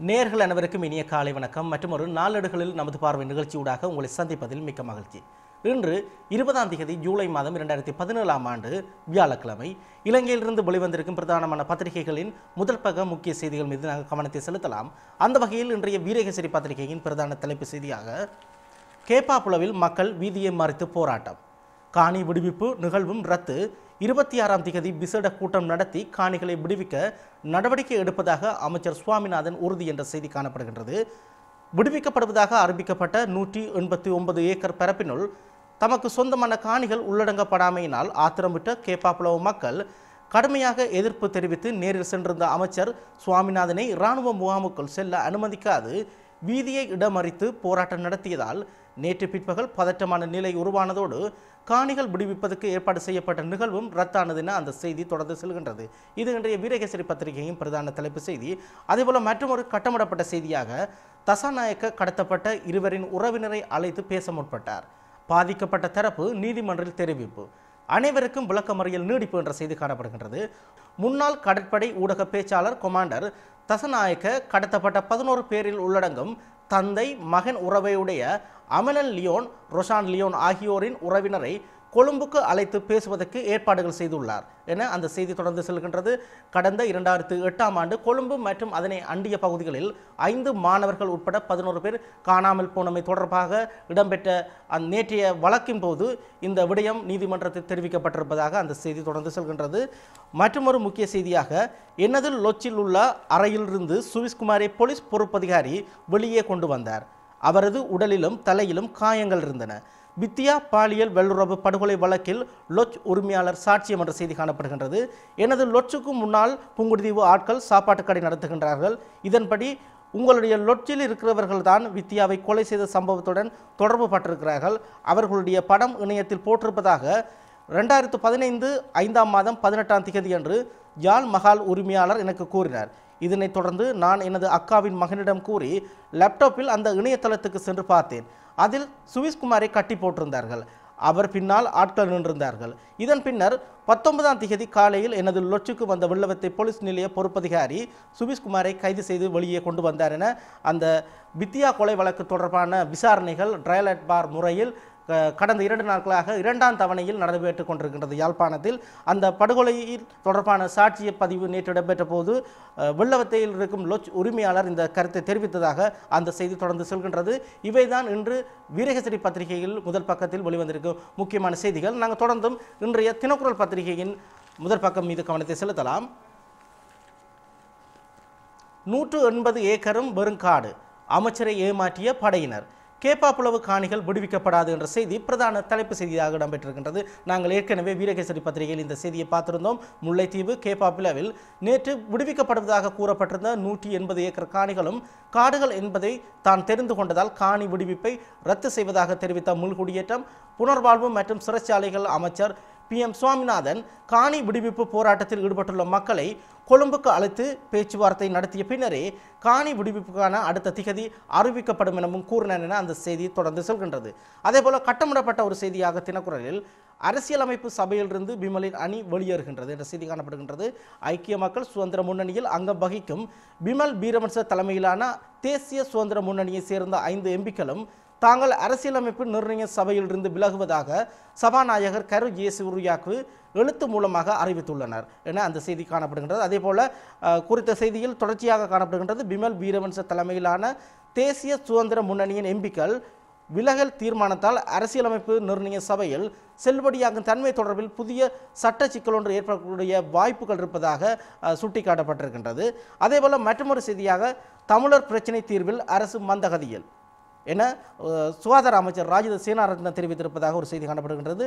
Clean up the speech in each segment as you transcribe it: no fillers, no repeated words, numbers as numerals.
நேர்கள் அனைவருக்கும் இனிய காலை வணக்கம். மற்றும் ஒரு நாளேடுகளில் நமது பார்வை நிகழ்ச்சியூடாக உங்களை சந்திப்பதில் மிக்க மகிழ்ச்சி. இன்று 20ஆம் தேதி ஜூலை மாதம் 2017ஆம் ஆண்டு வியாழக்கிழமை. இலங்கையிலிருந்து வெளிவந்திருக்கும் பிரதானமான பத்திரிகைகளின் முதல் பக்க முக்கிய செய்திகள் மீது நாங்கள் கவனத்தை செலுத்தலாம். அந்த வகையில் இன்றைய வீரகேசரி பத்திரிகையின் பிரதான தலைப்பு செய்தியாக கேப்பாப்புலவில் மக்கள் வீதியை மறித்து போராட்டம், காணி விடுவிப்பு நிகழ்வும் ரத்து, 26ஆம் தேதி விசேட கூட்டம் நடத்தி காணிகளை விடுவிக்க நடவடிக்கை எடுப்பதாக அமைச்சர் சுவாமிநாதன் உறுதி என்ற செய்தி காணப்படுகின்றது. விடுவிக்கப்படுவதாக அறிவிக்கப்பட்ட 189 ஏக்கர் பரப்பினுள் தமக்கு சொந்தமான காணிகள் உள்ளடங்கப்படாமையினால் ஆத்திரமிட்ட கேப்பாப்புலவு மக்கள் கடுமையாக எதிர்ப்பு தெரிவித்து நேரில் சென்றிருந்த அமைச்சர் சுவாமிநாதனை இராணுவ முகாமுக்குள் செல்ல அனுமதிக்காது வீதியை இடமறித்து போராட்டம் நடத்தியதால் நேற்று பிற்பகல் பதற்றமான நிலை உருவானதோடு காணிகள் விடுவிப்பதற்கு ஏற்பாடு செய்யப்பட்ட நிகழ்வும் ரத்தானது என அந்த செய்தி தொடர்ந்து செல்கின்றது. இது இன்றைய வீரகேசரி பத்திரிகையின் பிரதான தலைப்பு செய்தி. அதேபோல மற்றொரு கட்டமிடப்பட்ட செய்தியாக தசாநாயக்க கடத்தப்பட்ட இருவரின் உறவினரை அழைத்து பேச முற்பட்டார். பாதிக்கப்பட்ட தரப்பு நீதிமன்றில் தெரிவிப்பு, அனைவருக்கும் விளக்கமறியல் நீடிப்பு என்ற செய்தி காணப்படுகின்றது. முன்னாள் கடற்படை ஊடக பேச்சாளர் கொமாண்டர் தசநாயக்க கடத்தப்பட்ட 11 பேரில் உள்ளடங்கும் தந்தை மகன் உறவையுடைய அமலன் லியோன், ரொஷான் லியோன் ஆகியோரின் உறவினரை கொழும்புக்கு அழைத்து பேசுவதற்கு ஏற்பாடுகள் செய்துள்ளார் என அந்த செய்தி தொடர்ந்து செல்கின்றது. கடந்த 2008ஆம் ஆண்டு கொழும்பு மற்றும் அதனை அண்டிய பகுதிகளில் 5 மாணவர்கள் உட்பட 11 பேர் காணாமல் போனமை தொடர்பாக இடம்பெற்ற நேற்றைய வழக்கின் போது இந்த விடயம் நீதிமன்றத்தில் தெரிவிக்கப்பட்டிருப்பதாக அந்த செய்தி தொடர்ந்து செல்கின்றது. மற்றொரு முக்கிய செய்தியாக எனது லொச்சில் உள்ள அறையிலிருந்து சுவிஸ்குமாரை போலீஸ் பொறுப்பதிகாரி வெளியே கொண்டு வந்தார். அவரது உடலிலும் தலையிலும் காயங்கள் இருந்தன. வித்தியா பாலியல் வெள்ளுறவு படுகொலை வழக்கில் லொட்ஜ் உரிமையாளர் சாட்சியம் என்ற செய்தி காணப்படுகின்றது. எனது லொட்ஜுக்கு முன்னால் புங்குடுதீவு ஆட்கள் சாப்பாட்டு கடை நடத்துகின்றார்கள். இதன்படி உங்களுடைய லொட்ஜில் இருக்கிறவர்கள் தான் வித்தியாவை கொலை செய்த சம்பவத்துடன் தொடர்பு பட்டிருக்கிறார்கள். அவர்களுடைய படம் இணையத்தில் போட்டிருப்பதாக 2015 5ஆம் மாதம் 18ஆம் தேதி அன்று யாழ் மகால் உரிமையாளர் எனக்கு கூறினார். இதனைத் தொடர்ந்து நான் எனது அக்காவின் மகனிடம் கூறி லேப்டாப்பில் அந்த இணையதளத்துக்கு சென்று பார்த்தேன். அதில் சுவிஸ்குமாரை கட்டி போட்டிருந்தார்கள். அவர் பின்னால் ஆட்கள் நின்றிருந்தார்கள். இதன் பின்னர் 19ஆம் தேதி காலையில் எனது லொட்ஜுக்கு வந்த வெள்ளவத்தை போலீஸ் நிலைய பொறுப்பதிகாரி சுவிஸ்குமாரை கைது செய்து வெளியே கொண்டு வந்தார் என அந்த வித்தியா கொலை வழக்கு தொடர்பான விசாரணைகள் ட்ரையல் அட் பார் முறையில் கடந்த 2 நாட்களாக 2ஆம் தவணையில் நடைபெற்றுக் கொண்டிருக்கின்றது. யாழ்ப்பாணத்தில் அந்த படுகொலையில் தொடர்பான சாட்சிய பதிவு நேற்று இடம்பெற்ற போது வெள்ளவத்தையில் இருக்கும் லொட்ஜ் உரிமையாளர் இந்த கருத்தை தெரிவித்ததாக அந்த செய்தி தொடர்ந்து செல்கின்றது. இவைதான் இன்று வீரகேசரி பத்திரிகையில் முதல் பக்கத்தில் வெளிவந்திருக்கும் முக்கியமான செய்திகள். நாங்கள் தொடர்ந்தும் இன்றைய தினக்குரல் பத்திரிகையின் முதல் பக்கம் மீது கவனத்தை செலுத்தலாம். 180 ஏக்கரும் வெறுங்காடு, அமைச்சரை ஏமாற்றிய படையினர், கேப்பாப்புலவு காணிகள் விடுவிக்கப்படாது என்ற செய்தி பிரதான தலைப்பு செய்தியாக இடம்பெற்றிருக்கின்றது. நாங்கள் ஏற்கனவே வீரகேசரி பத்திரிகையில் இந்த செய்தியை பார்த்திருந்தோம். முல்லைத்தீவு கேப்பாப்புலவில் நேற்று விடுவிக்கப்படுவதாக கூறப்பட்டிருந்த 180 ஏக்கர் காணிகளும் காடுகள் என்பதை தான் தெரிந்து கொண்டதால் காணி விடுவிப்பை ரத்து செய்வதாக தெரிவித்த முள்குடியேற்றம் புனர்வாழ்வு மற்றும் சிறைச்சாலைகள் அமைச்சர் PM சுவாமிநாதன் காணி விடுவிப்பு போராட்டத்தில் ஈடுபட்டுள்ள மக்களை கொழும்புக்கு அழைத்து பேச்சுவார்த்தை நடத்திய பின்னரே காணி விடுவிப்புக்கான அடுத்த திகதி அறிவிக்கப்படும் எனவும் கூறினார் என அந்த செய்தி தொடர்ந்து செல்கின்றது. அதேபோல கட்டமிடப்பட்ட ஒரு செய்தியாக தினக்குரலில் அரசியலமைப்பு சபையிலிருந்து பிமலின் அணி வெளியேறுகின்றது என்ற செய்தி காணப்படுகின்றது. ஐக்கிய மக்கள் சுதந்திர முன்னணியில் அங்கம் வகிக்கும் பிமல் வீரவன்ச தலைமையிலான தேசிய சுதந்திர முன்னணியை சேர்ந்த 5 எம்பிக்களும் தாங்கள் அரசியலமைப்பு நிர்ணய சபையிலிருந்து விலகுவதாக சபாநாயகர் கரு ஜேசூரியாக்கு எழுத்து மூலமாக அறிவித்துள்ளனர் என அந்த செய்தி காணப்படுகின்றது. அதேபோல குறித்த செய்தியில் தொடர்ச்சியாக காணப்படுகின்றது. பிமல் வீரவன்ச தலைமையிலான தேசிய சுதந்திர முன்னணியின் எம்பிக்கள் விலகல் தீர்மானத்தால் அரசியலமைப்பு நிர்ணய சபையில் செல்லுபடியாகும் தன்மை தொடர்பில் புதிய சட்ட சிக்கல் ஒன்று ஏற்படக்கூடிய வாய்ப்புகள் இருப்பதாக சுட்டிக்காட்டப்பட்டிருக்கின்றது. அதேபோல மற்றொரு செய்தியாக தமிழர் பிரச்சினை தீர்வில் அரசு மந்தகதியில் என சுகாதார அமைச்சர் ராஜித சேனாரத்ன தெரிவித்திருப்பதாக ஒரு செய்தி காணப்படுகின்றது.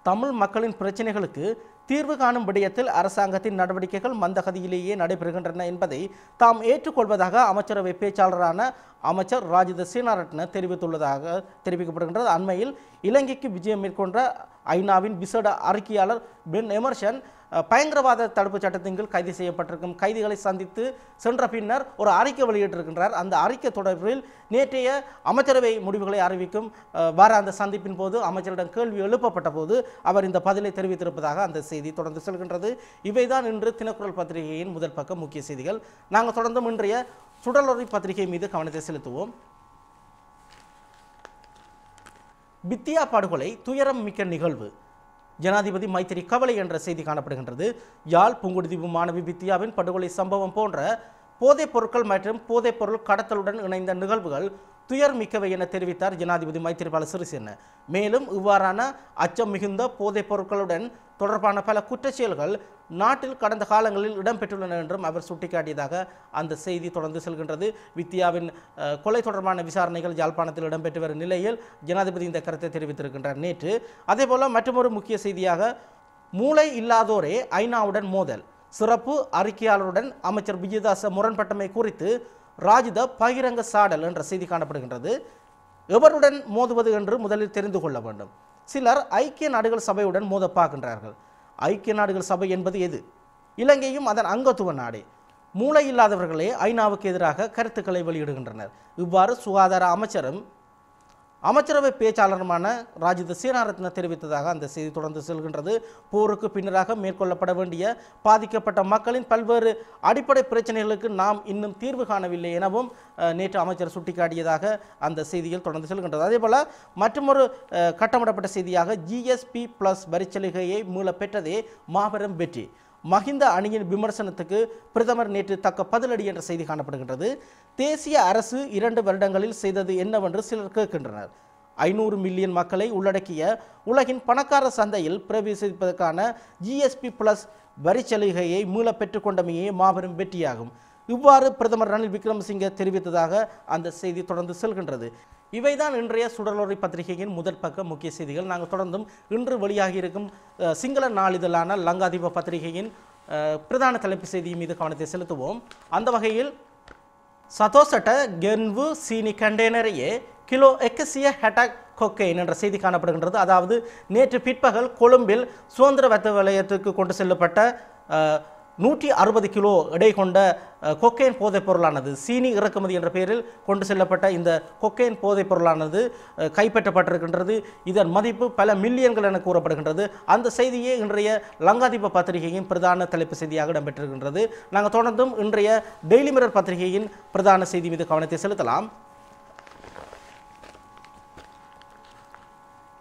தமிழ் மக்களின் பிரச்சனைகளுக்கு தீர்வு காணும் விடயத்தில் அரசாங்கத்தின் நடவடிக்கைகள் மந்தகதியிலேயே நடைபெறுகின்றன என்பதை தாம் ஏற்றுக்கொள்வதாக அமைச்சரவை பேச்சாளரான அமைச்சர் ராஜித சேனாரத்ன தெரிவித்துள்ளதாக தெரிவிக்கப்படுகின்றது. அண்மையில் இலங்கைக்கு விஜயம் மேற்கொண்ட ஐநாவின் விசேட அறிக்கையாளர் பென் எமர்சன் பயங்கரவாத தடுப்பு சட்டத்தின் கீழ் கைது செய்யப்பட்டிருக்கும் கைதிகளை சந்தித்து சென்ற பின்னர் ஒரு அறிக்கை வெளியிட்டிருக்கின்றார். அந்த அறிக்கை தொடர்பில் நேற்றைய அமைச்சரவை முடிவுகளை அறிவிக்கும் வாராந்த சந்திப்பின் போது அமைச்சரிடம் கேள்வி எழுப்பப்பட்ட போது அவர் இந்த பதிலை தெரிவித்திருப்பதாக அந்த செய்தி தொடர்ந்து செல்கின்றது. இவைதான் இன்று தினக்குரல் பத்திரிகையின் முதல் பக்க முக்கிய செய்திகள். நாங்கள் தொடர்ந்து இன்றைய சுடலொளி பத்திரிகை மீது கவனத்தை செலுத்துவோம். வித்தியா படுகொலை துயரம் மிக்க நிகழ்வு, ஜனாதிபதி மைத்திரி கவலை என்ற செய்தி காணப்படுகின்றது. யாழ் புங்குடுதீவு மாணவி வித்தியாவின் படுகொலை சம்பவம் போன்ற போதைப் பொருட்கள் மற்றும் போதைப் பொருள் கடத்தலுடன் இணைந்த நிகழ்வுகள் துயர் மிக்கவை என தெரிவித்தார் ஜனாதிபதி மைத்திரிபால சிறிசேன. மேலும் இவ்வாறான அச்சம் மிகுந்த போதைப் பொருட்களுடன் தொடர்பான பல குற்றச்செயல்கள் நாட்டில் கடந்த காலங்களில் இடம்பெற்றுள்ளன என்றும் அவர் சுட்டிக்காட்டியதாக அந்த செய்தி தொடர்ந்து செல்கின்றது. வித்தியாவின் கொலை தொடர்பான விசாரணைகள் யாழ்ப்பாணத்தில் இடம்பெற்று வரும் நிலையில் ஜனாதிபதி இந்த கருத்தை தெரிவித்திருக்கின்றார் நேற்று. அதேபோல மற்றொரு முக்கிய செய்தியாக மூளை இல்லாதோரே ஐநாவுடன் மோதல், சிறப்பு அறிக்கையாளருடன் அமைச்சர் விஜயதாச முரண்பட்டமை குறித்து ராஜித பகிரங்க சாடல் என்ற செய்தி காணப்படுகின்றது. எவருடன் மோதுவது என்று முதலில் தெரிந்து கொள்ள வேண்டும். சிலர் ஐக்கிய நாடுகள் சபையுடன் மோத பார்க்கின்றார்கள். ஐக்கிய நாடுகள் சபை என்பது எது? இலங்கையும் அதன் அங்கத்துவ நாடே. மூளை இல்லாதவர்களே ஐநாவுக்கு எதிராக கருத்துக்களை வெளியிடுகின்றனர். இவ்வாறு சுகாதார அமைச்சரும் அமைச்சரவை பேச்சாளருமான ராஜித சேனாரத்ன தெரிவித்ததாக அந்த செய்தி தொடர்ந்து செல்கின்றது. போருக்கு பின்னராக மேற்கொள்ளப்பட வேண்டிய பாதிக்கப்பட்ட மக்களின் பல்வேறு அடிப்படை பிரச்சனைகளுக்கு நாம் இன்னும் தீர்வு காணவில்லை எனவும் நேற்று அமைச்சர் சுட்டிக்காட்டியதாக அந்த செய்தியில் தொடர்ந்து செல்கின்றது. அதேபோல மற்றொரு கட்டமிடப்பட்ட செய்தியாக GSP+ வரிச்சலுகையை மீள பெற்றதே மாபெரும் வெற்றி, மஹிந்த அணியின் விமர்சனத்துக்கு பிரதமர் நேற்று தக்க பதிலடி என்ற செய்தி காணப்படுகின்றது. தேசிய அரசு 2 வருடங்களில் செய்தது என்னவென்று சிலர் கேட்கின்றனர். 500 மில்லியன் மக்களை உள்ளடக்கிய உலகின் பணக்கார சந்தையில் பிரவேசிப்பதற்கான GSP+ வரிச்சலுகையை மீள பெற்றுக்கொண்டமையே மாபெரும் வெற்றியாகும். இவ்வாறு பிரதமர் ரணில் விக்ரமசிங்கே தெரிவித்ததாக அந்த செய்தி தொடர்ந்து செல்கின்றது. இவைதான் இன்றைய சுடலொளி பத்திரிகையின் முதல் பக்க முக்கிய செய்திகள். நாங்கள் தொடர்ந்தும் இன்று வெளியாகி இருக்கும் சிங்கள நாளிதழான லங்காதீப பத்திரிகையின் பிரதான தலைப்பு செய்தி மீது கவனத்தை செலுத்துவோம். அந்த வகையில் சதோசட்ட கென்வு சீனி கண்டெய்னரையே கிலோ 160 கொக்கைன் என்ற செய்தி காணப்படுகின்றது. அதாவது நேற்று பிற்பகல் கொழும்பில் சுதந்திர வர்த்தக வலயத்துக்கு கொண்டு செல்லப்பட்ட 160 கிலோ எடை கொண்ட கொக்கைன் போதைப் பொருளானது, சீனி இறக்குமதி என்ற பெயரில் கொண்டு செல்லப்பட்ட இந்த கொக்கைன் போதைப் பொருளானது கைப்பற்றப்பட்டிருக்கின்றது. இதன் மதிப்பு பல மில்லியன்கள் என கூறப்படுகின்றது. அந்த செய்தியே இன்றைய லங்காதீப பத்திரிகையின் பிரதான தலைப்பு செய்தியாக இடம்பெற்றிருக்கின்றது. நாங்கள் தொடர்ந்தும் இன்றைய டெய்லி மிரர் பத்திரிகையின் பிரதான செய்தி மீது கவனத்தை செலுத்தலாம்.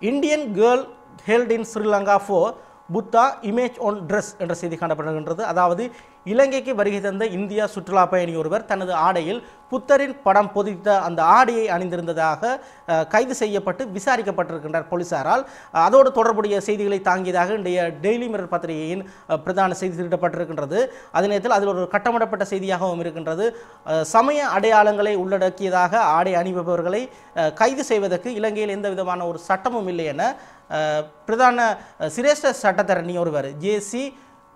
Indian girl held in Sri Lanka for Buddha image on dress என்ற செய்தி காணப்படுகின்றது. அதாவது இலங்கைக்கு வருகை தந்த இந்தியா சுற்றுலா பயணி ஒருவர் தனது ஆடையில் புத்தரின் படம் பொதித்த அந்த ஆடையை அணிந்திருந்ததாக கைது செய்யப்பட்டு விசாரிக்கப்பட்டிருக்கின்றார் போலீசாரால். அதோடு தொடர்புடைய செய்திகளை தாங்கியதாக இன்றைய டெய்லி மிரர் பத்திரிகையின் பிரதான செய்தி திரட்டப்பட்டிருக்கின்றது. அதே நேரத்தில் அதில் ஒரு கட்டமிடப்பட்ட செய்தியாகவும் இருக்கின்றது. சமய அடையாளங்களை உள்ளடக்கியதாக ஆடை அணிபவர்களை கைது செய்வதற்கு இலங்கையில் எந்த விதமான ஒரு சட்டமும் இல்லை என பிரதான சிரேஷ்ட சட்டத்தரணி ஒருவர் JC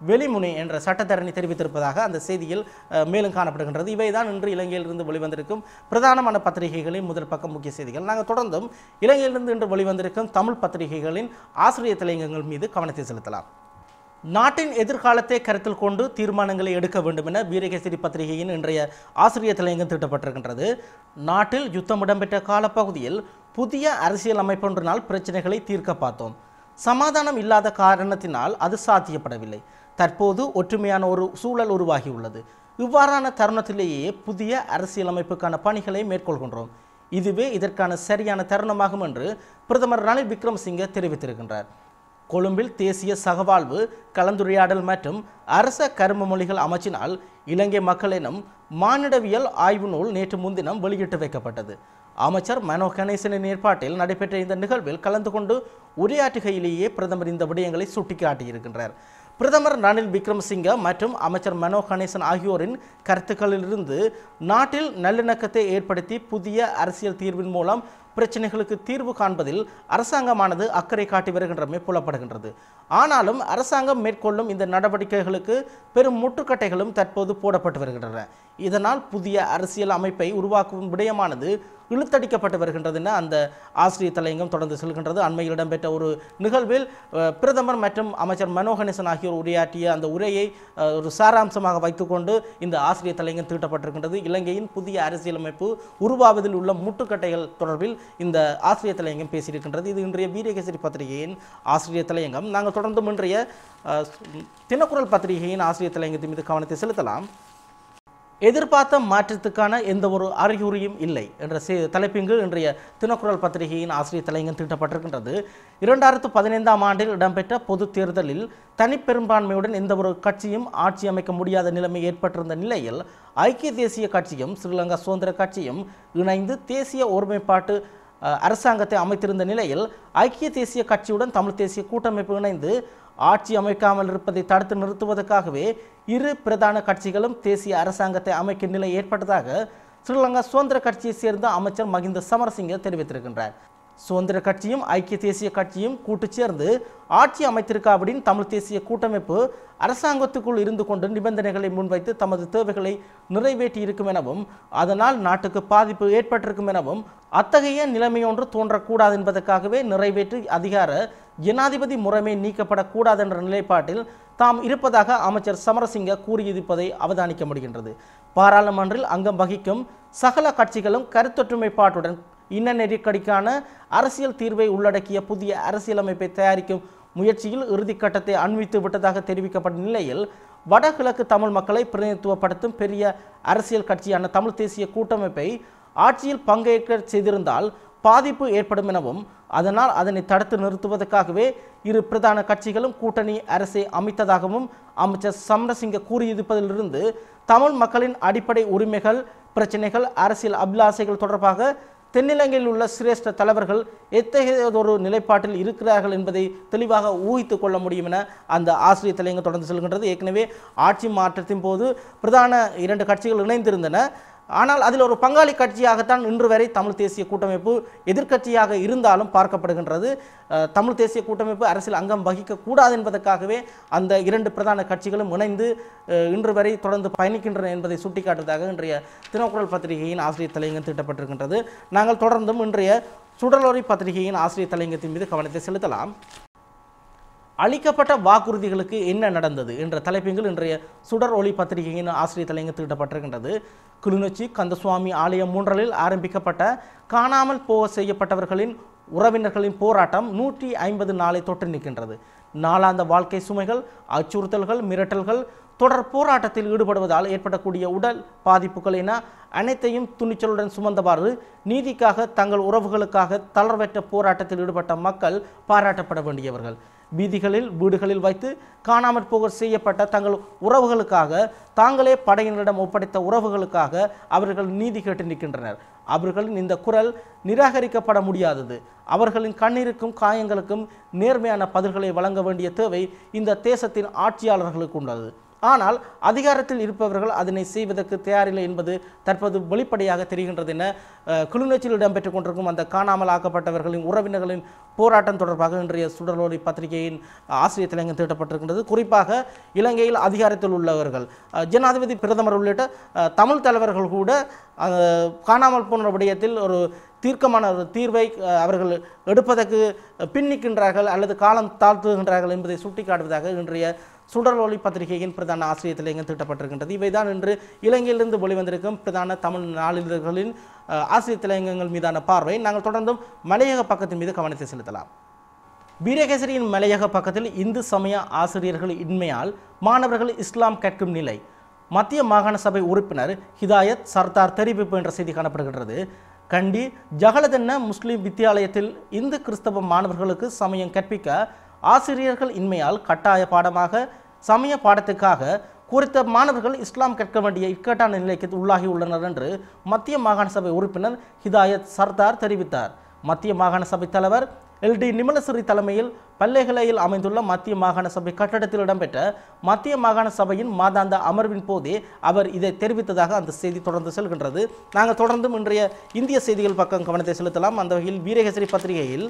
வெளிமுனை என்ற சட்டத்தரணி தெரிவித்திருப்பதாக அந்த செய்தியில் மேலும் காணப்படுகின்றது. இவைதான் இன்று இலங்கையிலிருந்து வெளிவந்திருக்கும் பிரதானமான பத்திரிகைகளின் முதல் பக்கம் முக்கிய செய்திகள். நாங்கள் தொடர்ந்தும் இலங்கையிலிருந்து இன்று வெளிவந்திருக்கும் தமிழ் பத்திரிகைகளின் ஆசிரியர் தலையங்கங்கள் மீது கவனத்தை செலுத்தலாம். நாட்டின் எதிர்காலத்தை கருத்தில் கொண்டு தீர்மானங்களை எடுக்க வேண்டும் என வீரகேசரி பத்திரிகையின் இன்றைய ஆசிரியர் தலையங்கம் திட்டப்பட்டிருக்கின்றது. நாட்டில் யுத்தம் இடம்பெற்ற காலப்பகுதியில் புதிய அரசியல் அமைப்பொன்றினால் பிரச்சனைகளை தீர்க்க பார்த்தோம். சமாதானம் இல்லாத காரணத்தினால் அது சாத்தியப்படவில்லை. தற்போது ஒற்றுமையான ஒரு சூழல் உருவாகியுள்ளது. இவ்வாறான தருணத்திலேயே புதிய அரசியல் அமைப்புக்கான பணிகளை மேற்கொள்கின்றோம். இதுவே இதற்கான சரியான தருணமாகும் என்று பிரதமர் ரணில் விக்ரமசிங்கே தெரிவித்திருக்கின்றார். கொழும்பில் தேசிய சகவாழ்வு கலந்துரையாடல் மற்றும் அரச கரும மொழிகள் அமைச்சினால் இலங்கை மக்கள் எனும் மானிடவியல் ஆய்வு நூல் நேற்று முன்தினம் வெளியிட்டு வைக்கப்பட்டது. அமைச்சர் மனோ கணேசனின் ஏற்பாட்டில் நடைபெற்ற இந்த நிகழ்வில் கலந்து கொண்டு உரையாற்றுகையிலேயே பிரதமர் இந்த விடயங்களை சுட்டிக்காட்டியிருக்கின்றார். பிரதமர் ரணில் விக்ரமசிங்கே மற்றும் அமைச்சர் மனோ கணேசன் ஆகியோரின் கருத்துக்களிலிருந்து நாட்டில் நல்லிணக்கத்தை ஏற்படுத்தி புதிய அரசியல் தீர்வின் மூலம் பிரச்சனைகளுக்கு தீர்வு காண்பதில் அரசாங்கமானது அக்கறை காட்டி வருகின்றமை புலப்படுகின்றது. ஆனாலும் அரசாங்கம் மேற்கொள்ளும் இந்த நடவடிக்கைகளுக்கு பெரும் முட்டுக்கட்டைகளும் தற்போது போடப்பட்டு வருகின்றன. இதனால் புதிய அரசியல் அமைப்பை உருவாக்கும் விடயமானது இழுத்தடிக்கப்பட்டு வருகின்றது என அந்த ஆசிரியர் தலையங்கம் தொடர்ந்து செல்கின்றது. அண்மையில் இடம்பெற்ற ஒரு நிகழ்வில் பிரதமர் மற்றும் அமைச்சர் மனோ கணேசன் ஆகியோர் உரையாற்றிய அந்த உரையை ஒரு சாராம்சமாக வைத்துக்கொண்டு இந்த ஆசிரியர் தலையங்கம் தீட்டப்பட்டிருக்கின்றது. இலங்கையின் புதிய அரசியலமைப்பு உருவாவதில் உள்ள முட்டுக்கட்டைகள் தொடர்பில் இந்த ஆசிரியர் தலையங்கம் பேசியிருக்கின்றது. இது இன்றைய வீரகேசரி பத்திரிகையின் ஆசிரியர் தலையங்கம். நாங்கள் தொடர்ந்து இன்றைய தினக்குரல் பத்திரிகையின் ஆசிரியர் தலையங்கத்தின் மீது கவனத்தை செலுத்தலாம். எதிர்பார்த்த மாற்றத்துக்கான எந்த ஒரு அறிகுறியும் இல்லை என்ற தலைப்பின் கீழ் இன்றைய தினக்குரல் பத்திரிகையின் ஆசிரியர் தலையங்கம் தீட்டப்பட்டிருக்கின்றது. 2015ஆம் ஆண்டில் இடம்பெற்ற பொது தேர்தலில் தனிப்பெரும்பான்மையுடன் எந்த ஒரு கட்சியும் ஆட்சி அமைக்க முடியாத நிலைமை ஏற்பட்டிருந்த நிலையில் ஐக்கிய தேசிய கட்சியும் ஸ்ரீலங்கா சுதந்திர கட்சியும் இணைந்து தேசிய ஒருமைப்பாட்டு அரசாங்கத்தை அமைத்திருந்த நிலையில் ஐக்கிய தேசிய கட்சியுடன் தமிழ் தேசிய கூட்டமைப்பு இணைந்து ஆட்சி அமைக்காமல் இருப்பதை தடுத்து நிறுத்துவதற்காகவே இரு பிரதான கட்சிகளும் தேசிய அரசாங்கத்தை அமைக்கும் நிலை ஏற்பட்டதாக ஸ்ரீலங்கா சுதந்திர கட்சியை சேர்ந்த அமைச்சர் மகிந்த சமரசிங்க தெரிவித்திருக்கின்றார். சுதந்திர கட்சியும் ஐக்கிய தேசிய கட்சியும் கூட்டு சேர்ந்து ஆட்சி அமைத்திருக்காவிடின் தமிழ் தேசிய கூட்டமைப்பு அரசாங்கத்துக்குள் இருந்து கொண்டு நிபந்தனைகளை முன்வைத்து தமது தேவைகளை நிறைவேற்றி இருக்கும் எனவும் அதனால் நாட்டுக்கு பாதிப்பு ஏற்பட்டிருக்கும் எனவும் அத்தகைய நிலைமையொன்று தோன்றக்கூடாது என்பதற்காகவே நிறைவேற்று அதிகார ஜனாதிபதி முறைமை நீக்கப்படக்கூடாது என்ற நிலைப்பாட்டில் தாம் இருப்பதாக அமைச்சர் சமரசிங்க கூறியிருப்பதை அவதானிக்க முடிகின்றது. பாராளுமன்றில் அங்கம் வகிக்கும் சகல கட்சிகளும் கருத்தொற்றுமைப்பாட்டுடன் இன நெருக்கடிக்கான அரசியல் தீர்வை உள்ளடக்கிய புதிய அரசியலமைப்பை தயாரிக்கும் முயற்சியில் இறுதிக்கட்டத்தை அண்மித்து விட்டதாக தெரிவிக்கப்பட்ட நிலையில் வடகிழக்கு தமிழ் மக்களை பிரதிநிதித்துவப்படுத்தும் பெரிய அரசியல் கட்சியான தமிழ் தேசிய கூட்டமைப்பை ஆட்சியில் பங்கேற்க செய்திருந்தால் பாதிப்பு ஏற்படும் எனவும் அதனால் அதனை தடுத்து நிறுத்துவதற்காகவே இரு பிரதான கட்சிகளும் கூட்டணி அரசை அமைத்ததாகவும் அமைச்சர் சமரசிங்க கூறியிருப்பதிலிருந்து தமிழ் மக்களின் அடிப்படை உரிமைகள் பிரச்சனைகள் அரசியல் அபிலாசைகள் தொடர்பாக தென்னிலங்கையில் உள்ள சிரேஷ்ட தலைவர்கள் எத்தகையதொரு நிலைப்பாட்டில் இருக்கிறார்கள் என்பதை தெளிவாக ஊகித்துக் கொள்ள முடியும் என அந்த ஆசிரியர் தலையங்கம் தொடர்ந்து செல்கின்றது. ஏற்கனவே ஆட்சி மாற்றத்தின் போது பிரதான இரண்டு கட்சிகள் இணைந்திருந்தன. ஆனால் அதில் ஒரு பங்காளி கட்சியாகத்தான் இன்று வரை தமிழ் தேசிய கூட்டமைப்பு எதிர்க்கட்சியாக இருந்தாலும் பார்க்கப்படுகின்றது. தமிழ் தேசிய கூட்டமைப்பு அரசியல் அங்கம் வகிக்கக்கூடாது என்பதற்காகவே அந்த இரண்டு பிரதான கட்சிகளும் இணைந்து இன்று வரை தொடர்ந்து பயணிக்கின்றன என்பதை சுட்டிக்காட்டுவதாக இன்றைய தினக்குரல் பத்திரிகையின் ஆசிரியர் தலையங்கம் தீட்டப்பட்டிருக்கின்றது. நாங்கள் தொடர்ந்தும் இன்றைய சுடலொலி பத்திரிகையின் ஆசிரியர் தலையங்கத்தின் மீது கவனத்தை செலுத்தலாம். அளிக்கப்பட்ட வாக்குறுதிகளுக்கு என்ன நடந்தது என்ற தலைப்பில் இன்றைய சுடர் ஒளி பத்திரிகையின் ஆசிரியர் தலையங்கம் தீட்டப்பட்டிருக்கின்றது. கிளிநொச்சி கந்தசுவாமி ஆலயம் 3 ஆரம்பிக்கப்பட்ட காணாமல் போக செய்யப்பட்டவர்களின் உறவினர்களின் போராட்டம் 150 நாளை தொட்டு நிற்கின்றது. நாளாந்த வாழ்க்கை சுமைகள், அச்சுறுத்தல்கள், மிரட்டல்கள், தொடர் போராட்டத்தில் ஈடுபடுவதால் ஏற்படக்கூடிய உடல் பாதிப்புகள் என அனைத்தையும் துணிச்சலுடன் சுமந்தவாறு நீதிக்காக தங்கள் உறவுகளுக்காக தளர்வற்ற போராட்டத்தில் ஈடுபட்ட மக்கள் பாராட்டப்பட வேண்டியவர்கள். வீதிகளில் வீடுகளில் வைத்து காணாமற் போக செய்யப்பட்ட தங்கள் உறவுகளுக்காக தாங்களே படையினரிடம் ஒப்படைத்த உறவுகளுக்காக அவர்கள் நீதி கேட்டு நிற்கின்றனர். அவர்களின் இந்த குரல் நிராகரிக்கப்பட முடியாதது. அவர்களின் கண்ணீருக்கும் காயங்களுக்கும் நேர்மையான பதில்களை வழங்க வேண்டிய தேவை இந்த தேசத்தின் ஆட்சியாளர்களுக்கு உள்ளது. ஆனால் அதிகாரத்தில் இருப்பவர்கள் அதனை செய்வதற்கு தயாரில்லை என்பது தற்போது வெளிப்படையாக தெரிகின்றது என கிளிநொச்சியில் இடம்பெற்றுக் கொண்டிருக்கும் அந்த காணாமல் ஆக்கப்பட்டவர்களின் உறவினர்களின் போராட்டம் தொடர்பாக இன்றைய சுடலொலி பத்திரிகையின் ஆசிரியர் தலையங்கம் தீட்டப்பட்டிருக்கின்றது. குறிப்பாக இலங்கையில் அதிகாரத்தில் உள்ளவர்கள், ஜனாதிபதி, பிரதமர் உள்ளிட்ட தமிழ் தலைவர்கள் கூட காணாமல் போன விடயத்தில் ஒரு தீர்க்கமான ஒரு தீர்வை அவர்கள் எடுப்பதற்கு பின்னிக்கின்றார்கள் அல்லது காலம் தாழ்த்துகின்றார்கள் என்பதை சுட்டிக்காட்டுவதாக இன்றைய சுடலொலி பத்திரிகையின் பிரதான ஆசிரியர் தலையங்கம் தீட்டப்பட்டிருக்கின்றது. இவைதான் இன்று இலங்கையிலிருந்து வெளிவந்திருக்கும் பிரதான தமிழ் நாளிதழ்களின் ஆசிரியர் தலையங்கங்கள் மீதான பார்வை. நாங்கள் தொடர்ந்தும் மலையக பக்கத்தின் மீது கவனத்தை செலுத்தலாம். வீரகேசரியின் மலையக பக்கத்தில் இந்து சமய ஆசிரியர்கள் இன்மையால் மாணவர்கள் இஸ்லாம் கற்கும் நிலை, மத்திய மாகாண சபை உறுப்பினர் ஹிதாயத் சர்தார் தெரிவிப்பு என்ற செய்தி காணப்படுகின்றது. கண்டி ஜகலதென்ன முஸ்லிம் வித்தியாலயத்தில் இந்து கிறிஸ்தவ மாணவர்களுக்கு சமயம் கற்பிக்க ஆசிரியர்கள் இன்மையால் கட்டாய பாடமாக சமய பாடத்துக்காக குறித்த மாணவர்கள் இஸ்லாம் கற்க வேண்டிய இக்கட்டான நிலைக்கு உள்ளாகி உள்ளனர் என்று மத்திய மாகாண சபை உறுப்பினர் ஹிதாயத் சர்தார் தெரிவித்தார். மத்திய மாகாண சபை தலைவர் LD நிமலசிறி தலைமையில் பல்லேகலையில் அமைந்துள்ள மத்திய மாகாண சபை கட்டடத்தில் இடம்பெற்ற மத்திய மாகாண சபையின் மாதாந்த அமர்வின் போதே அவர் இதை தெரிவித்ததாக அந்த செய்தி தொடர்ந்து செல்கின்றது. நாங்கள் தொடர்ந்தும் இன்றைய இந்திய செய்திகள் பக்கம் கவனத்தை செலுத்தலாம். அந்த வகையில் வீரகேசரி பத்திரிகையில்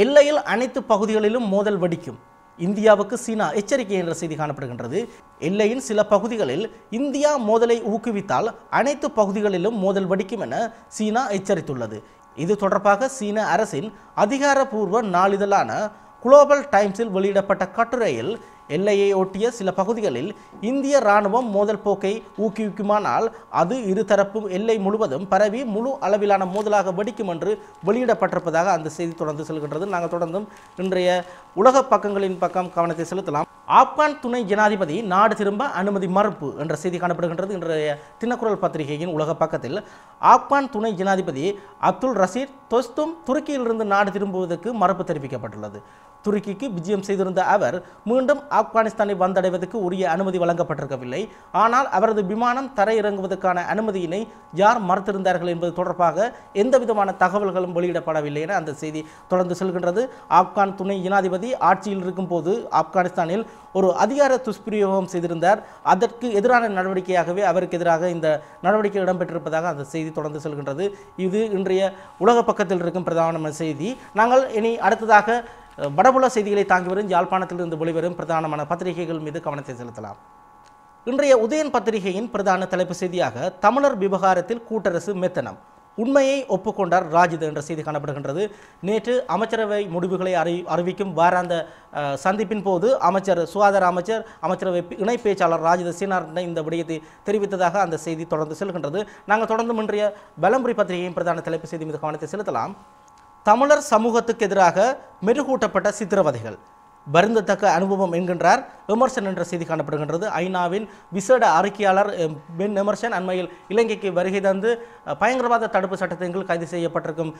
எல்லையில் அனைத்து பகுதிகளிலும் மோதல் வெடிக்கும், இந்தியாவுக்கு சீனா எச்சரிக்கை என்ற செய்தி காணப்படுகின்றது. எல்லையின் சில பகுதிகளில் இந்தியா மோதலை ஊக்குவித்தால் அனைத்து பகுதிகளிலும் மோதல் வெடிக்கும் என சீனா எச்சரித்துள்ளது. இது தொடர்பாக சீன அரசின் அதிகாரப்பூர்வ நாளிதழான குளோபல் டைம்ஸில் வெளியிடப்பட்ட கட்டுரையில் எல்லையை ஒட்டிய சில பகுதிகளில் இந்திய இராணுவம் மோதல் போக்கை ஊக்குவிக்குமானால் அது இருதரப்பு எல்லை முழுவதும் பரவி முழு அளவிலான மோதலாக வெடிக்கும் என்று வெளியிடப்பட்டிருப்பதாக அந்த செய்தி தொடர்ந்து செல்கின்றது. நாங்கள் தொடர்ந்தும் இன்றைய உலக பக்கங்களின் பக்கம் கவனத்தை செலுத்தலாம். ஆப்கான் துணை ஜனாதிபதி நாடு திரும்ப அனுமதி மறுப்பு என்ற செய்தி காணப்படுகின்றது. இன்றைய தினக்குரல் பத்திரிகையின் உலக பக்கத்தில் ஆப்கான் துணை ஜனாதிபதி அப்துல் ரஷீத் தொஸ்தும் துருக்கியிலிருந்து நாடு திரும்புவதற்கு மறுப்பு தெரிவிக்கப்பட்டுள்ளது. துருக்கிக்கு விஜயம் செய்திருந்த அவர் மீண்டும் ஆப்கானிஸ்தானை வந்தடைவதற்கு உரிய அனுமதி வழங்கப்பட்டிருக்கவில்லை. ஆனால் அவரது விமானம் தரையிறங்குவதற்கான அனுமதியினை யார் மறுத்திருந்தார்கள் என்பது தொடர்பாக எந்தவிதமான தகவல்களும் வெளியிடப்படவில்லை என அந்த செய்தி தொடர்ந்து செல்கின்றது. ஆப்கான் துணை ஜனாதிபதி ஆட்சியில் இருக்கும் போது ஆப்கானிஸ்தானில் ஒரு அதிகார துஷ்பிரயோகம் செய்திருந்தார். அதற்கு எதிரான நடவடிக்கையாகவே அவருக்கு எதிராக இந்த நடவடிக்கை இடம்பெற்றிருப்பதாக அந்த செய்தி தொடர்ந்து செல்கின்றது. இது இன்றைய உலக பக்கத்தில் இருக்கும் பிரதான செய்தி. நாங்கள் இனி அடுத்ததாக வடபுல செய்திகளை தாங்கி வரும் யாழ்ப்பாணத்திலிருந்து வெளிவரும் பிரதானமான பத்திரிகைகள் மீது கவனத்தை செலுத்தலாம். இன்றைய உதயன் பத்திரிகையின் பிரதான தலைப்பு செய்தியாக தமிழர் விவகாரத்தில் கூட்டரசு மெத்தனம், உண்மையை ஒப்புக்கொண்டார் ராஜித என்ற செய்தி காணப்படுகின்றது. நேற்று அமைச்சரவை முடிவுகளை அறிவிக்கும் வாராந்த சந்திப்பின் போது சுகாதார அமைச்சரவை இணை பேச்சாளர் ராஜித சீனாரட்ன இந்த விடயத்தை தெரிவித்ததாக அந்த செய்தி தொடர்ந்து செல்கின்றது. நாங்கள் தொடர்ந்து இன்றைய பலம்புரி பத்திரிகையின் பிரதான தலைப்பு செய்தி மீது கவனத்தை செலுத்தலாம். தமிழர் சமூகத்துக்கு எதிராக மெருகூட்டப்பட்ட சித்திரவதைகள், வருந்தத்தக்க அனுபவம் என்கின்றார் எமர்சன் என்ற செய்தி காணப்படுகின்றது. ஐநாவின் விசேட அறிக்கையாளர் பென் எமர்சன் அண்மையில் இலங்கைக்கு வருகை தந்து பயங்கரவாத தடுப்பு சட்டத்தின் கீழ் கைது செய்யப்பட்டிருக்கும்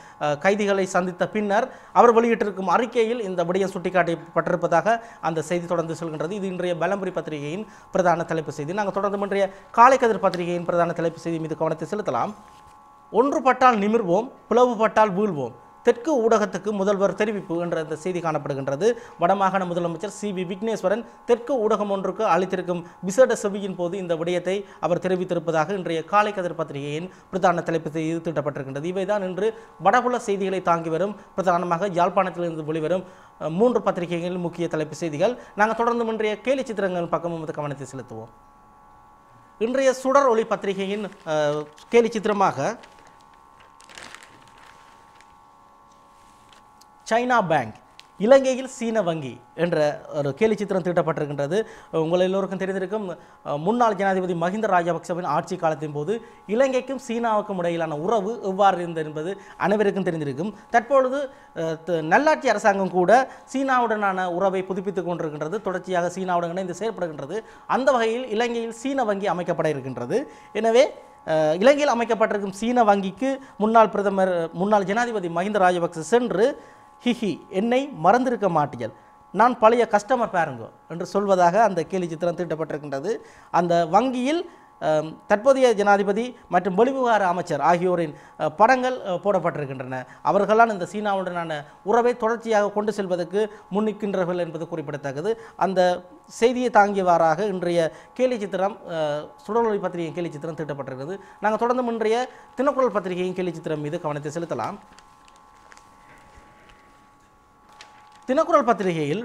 கைதிகளை சந்தித்த பின்னர் அவர் வெளியிட்டிருக்கும் அறிக்கையில் இந்த விடயம் சுட்டிக்காட்டப்பட்டிருப்பதாக அந்த செய்தி தொடர்ந்து செல்கின்றது. இது இன்றைய பலம்புரி பத்திரிகையின் பிரதான தலைப்பு செய்தி. நாங்கள் தொடர்ந்து இன்றைய காலைக்கதிர் பத்திரிகையின் பிரதான தலைப்பு செய்தி மீது கவனத்தை செலுத்தலாம். ஒன்றுபட்டால் நிமிர்வோம், பிளவுபட்டால் வீழ்வோம், தெற்கு ஊடகத்துக்கு முதல்வர் தெரிவிப்பு என்ற இந்த செய்தி காணப்படுகின்றது. வடமாகாண முதலமைச்சர் சி.வி. விக்னேஸ்வரன் தெற்கு ஊடகம் ஒன்றுக்கு அளித்திருக்கும் விசேட செவியின் போது இந்த விடயத்தை அவர் தெரிவித்திருப்பதாக இன்றைய காலைக்கதிர் பத்திரிகையின் பிரதான தலைப்பு செய்தி தீட்டப்பட்டிருக்கின்றது. இவைதான் இன்று வடபுல செய்திகளை தாங்கி வரும் பிரதானமாக யாழ்ப்பாணத்திலிருந்து வெளிவரும் 3 பத்திரிகைகளின் முக்கிய தலைப்பு செய்திகள். நாங்கள் தொடர்ந்து இன்றைய கேலி சித்திரங்கள் பக்கமும் கவனத்தை செலுத்துவோம். இன்றைய சுடர் ஒளி பத்திரிகையின் கேலி சித்திரமாக சைனா பேங்க், இலங்கையில் சீன வங்கி என்ற ஒரு கேலி சித்திரம் தீட்டப்பட்டிருக்கின்றது. உங்கள் எல்லோருக்கும் தெரிந்திருக்கும் முன்னாள் ஜனாதிபதி மஹிந்த ராஜபக்சவின் ஆட்சி காலத்தின் போது இலங்கைக்கும் சீனாவுக்கும் இடையிலான உறவு எவ்வாறு இருந்தது என்பது அனைவருக்கும் தெரிந்திருக்கும். தற்பொழுது நல்லாட்சி அரசாங்கம் கூட சீனாவுடனான உறவை புதுப்பித்துக் கொண்டிருக்கின்றது. தொடர்ச்சியாக சீனாவுடன் இணைந்து செயல்படுகின்றது. அந்த வகையில் இலங்கையில் சீன வங்கி அமைக்கப்பட இருக்கின்றது. எனவே இலங்கையில் அமைக்கப்பட்டிருக்கும் சீன வங்கிக்கு முன்னாள் ஜனாதிபதி மஹிந்த ராஜபக்ச சென்று ஹிஹி என்னை மறந்திருக்க மாட்டீர்கள், நான் பழைய கஸ்டமர் பாருங்க என்று சொல்வதாக அந்த கேலி சித்திரம் தீட்டப்பட்டிருக்கின்றது. அந்த வங்கியில் தற்போதைய ஜனாதிபதி மற்றும் வெளிவிவகார அமைச்சர் ஆகியோரின் படங்கள் போடப்பட்டிருக்கின்றன. அவர்களால் இந்த சீனாவுடனான உறவை தொடர்ச்சியாக கொண்டு செல்வதற்கு முன்னிற்கின்றார்கள் என்பது குறிப்பிடத்தக்கது. அந்த செய்தியை தாங்கியவாறாக இன்றைய கேலி சித்திரம் சுடரொளி பத்திரிகையின் கேலி சித்திரம் தீட்டப்பட்டிருக்கிறது. நாங்கள் தொடர்ந்து இன்றைய தினக்குரல் பத்திரிகையின் கேலி சித்திரம் மீது கவனத்தை செலுத்தலாம். தினக்குரல் பத்திரிகையில்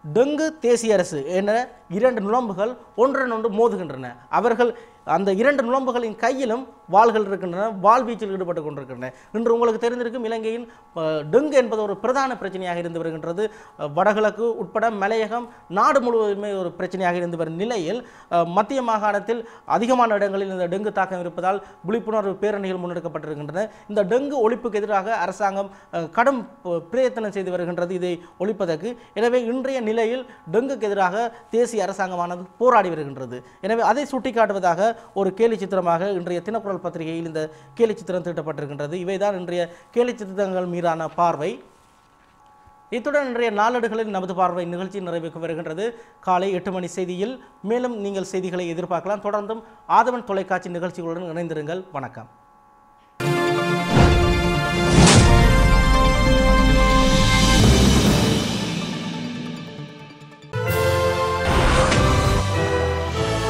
டெங்கு தேசிய அரசு என 2 நுழம்புகள் ஒன்றனொன்று மோதுகின்றன. அவர்கள் அந்த 2 நுழம்புகளின் கையிலும் வாள்கள் இருக்கின்றன, வாள் வீச்சில் ஈடுபட்டு கொண்டிருக்கின்றன. இன்று உங்களுக்கு தெரிந்திருக்கும் இலங்கையில் டெங்கு என்பது ஒரு பிரதான பிரச்சனையாக இருந்து வருகின்றது. வடகிழக்கு உட்பட மலையகம் நாடு முழுவதுமே ஒரு பிரச்சனையாக இருந்து வரும் நிலையில் மத்திய மாகாணத்தில் அதிகமான இடங்களில் இந்த டெங்கு தாக்கம் இருப்பதால் விழிப்புணர்வு பேரணிகள் முன்னெடுக்கப்பட்டிருக்கின்றன. இந்த டெங்கு ஒழிப்புக்கு எதிராக அரசாங்கம் கடும் பிரயத்தனம் செய்து வருகின்றது இதை ஒழிப்பதற்கு. எனவே இன்றைய நிலையில் டெங்குக்கு எதிராக தேசிய அரசாங்கமானது போராடி வருகின்றது. எனவே அதை சுட்டிக்காட்டுவதாக ஒரு கேலி சித்திரமாக இன்றைய தினக்குரல் பத்திரிகையில் இந்த கேலி சித்திரம் தீட்டப்பட்டிருக்கின்றது. இவைதான் இன்றைய கேலி சித்திரங்கள் மீதான பார்வை. இத்துடன் இன்றைய நாளேடுகளில் நமது பார்வை நிகழ்ச்சி நிறைவுக்கு வருகின்றது. காலை 8 மணி செய்தியில் மேலும் நீங்கள் செய்திகளை எதிர்பார்க்கலாம். தொடர்ந்தும் ஆதவன் தொலைக்காட்சி நிகழ்ச்சிகளுடன் இணைந்திருங்கள். வணக்கம்.